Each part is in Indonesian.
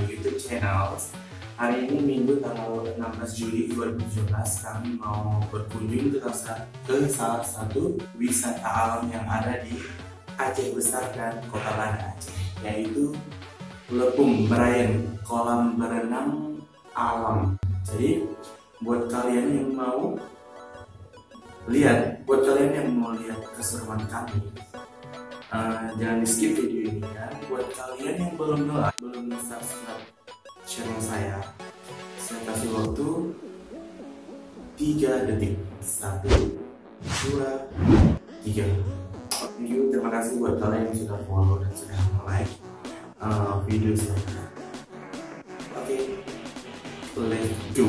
my YouTube channel. Hari ini Minggu tanggal 16 Juli 2017 kami mau berkunjung ke salah satu wisata alam yang ada di Aceh Besar dan Kota Banda Aceh, yaitu Lepung Berayen, kolam berenang alam. Jadi buat kalian yang mau lihat keseruan kami, jangan di skip video ini ya. Buat kalian yang belum subscribe channel saya kasih waktu 3 detik. 1, 2, 3. Thank you, terima kasih buat kalian yang sudah follow dan sudah like video saya. Oke, let's go.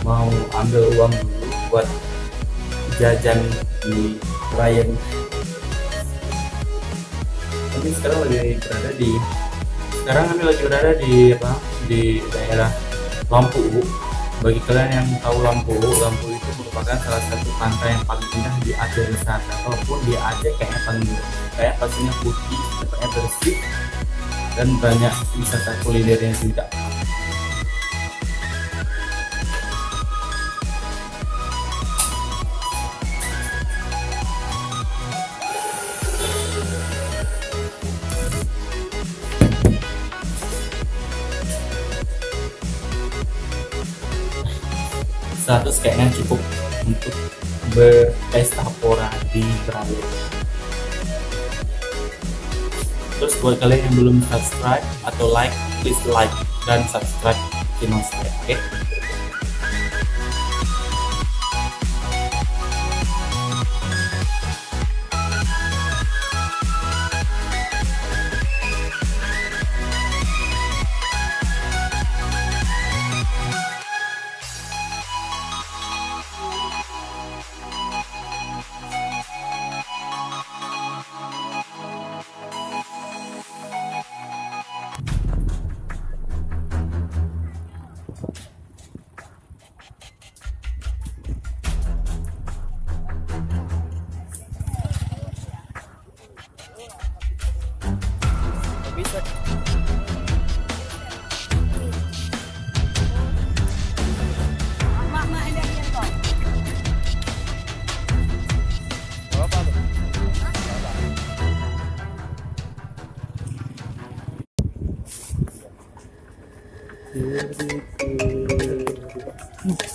Mau ambil uang dulu buat jajan di Berayen. Tapi sekarang kami lagi berada di daerah Lampu. Bagi kalian yang tahu Lampu itu merupakan salah satu pantai yang paling indah di Aceh Besar. Ataupun di Aceh kayak pasirnya putih, tempatnya bersih, dan banyak wisata kulinernya juga. Status kayaknya cukup untuk berpesta pora di Berayen. Terus buat kalian yang belum subscribe atau like, please like dan subscribe channel saya, oke?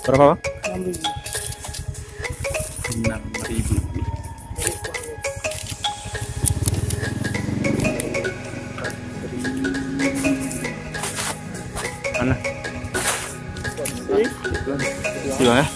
Berapa, Pak? 6.000. Mana? Silang ya?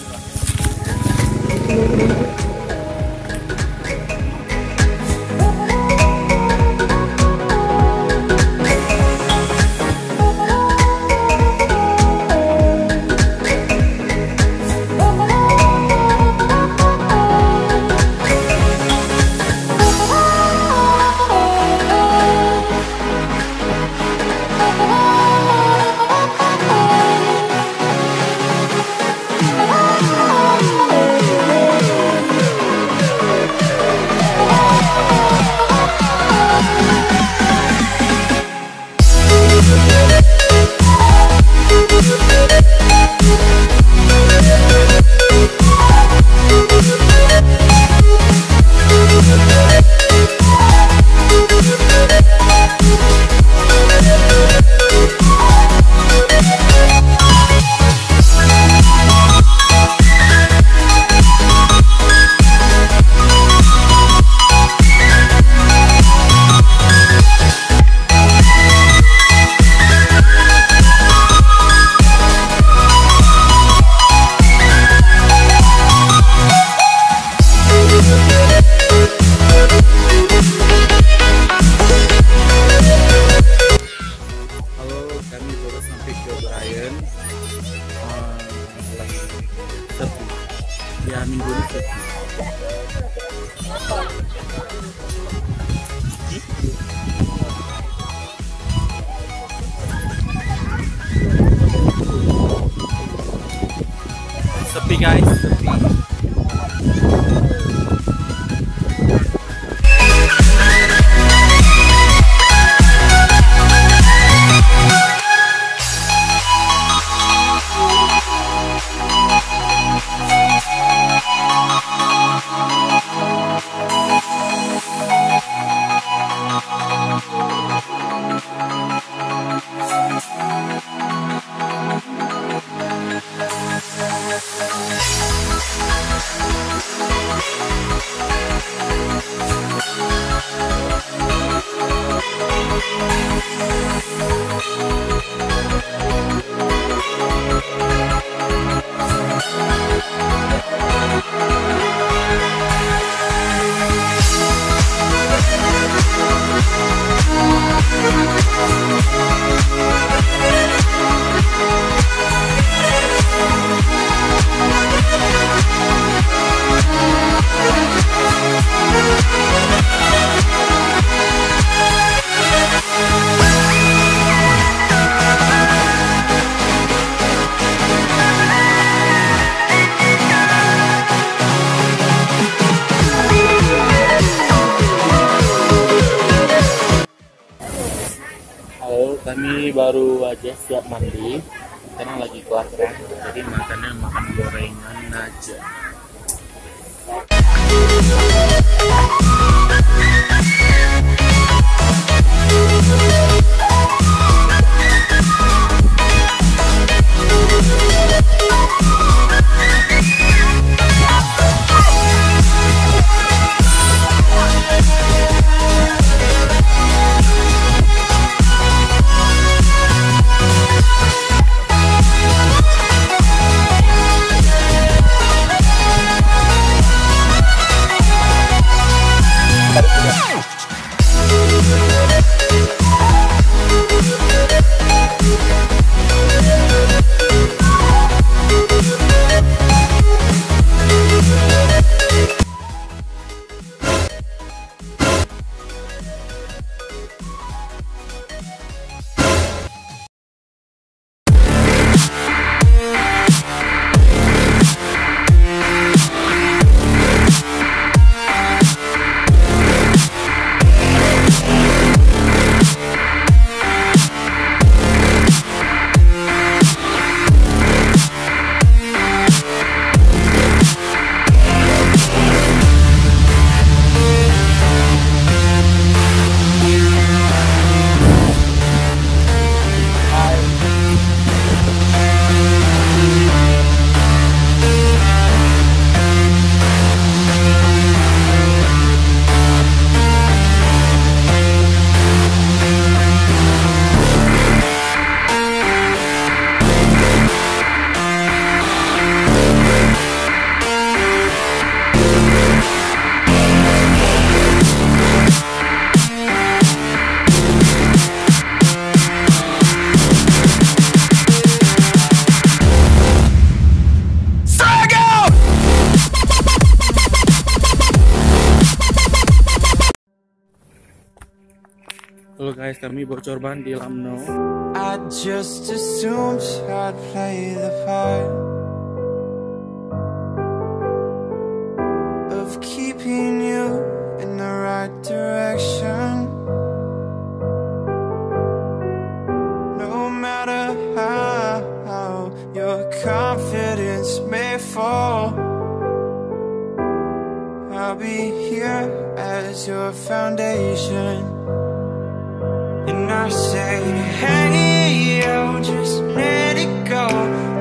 Sepi guys, sepi. Kami baru aja siap mandi karena lagi kelar kan, jadi makannya makan gorengan aja. Halo guys, kami bocor ban di Lamno. I just assumed I'd play the part of keeping you in the right direction. No matter how your confidence may fall, I'll be here as your foundation. And I say, hey, yo, just let it go.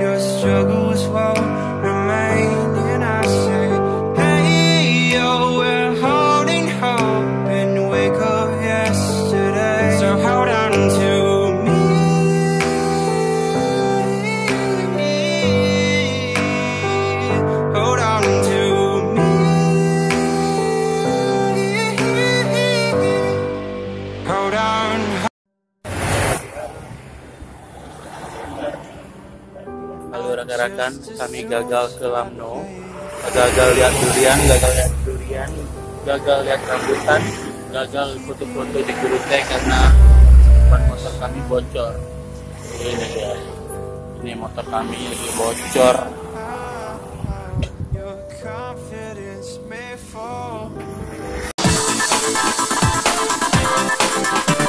Your struggles won't remain. And I say, hey, yo, we're holding hope and wake up yesterday. So hold on to me. Hold on to me. Hold on. Halo rekan-rekan, kami gagal ke Lamno, gagal lihat durian, gagal lihat rambutan, gagal foto-foto di Gurute karena ban motor kami bocor. Ini dia, ini motor kami lagi bocor. Bye.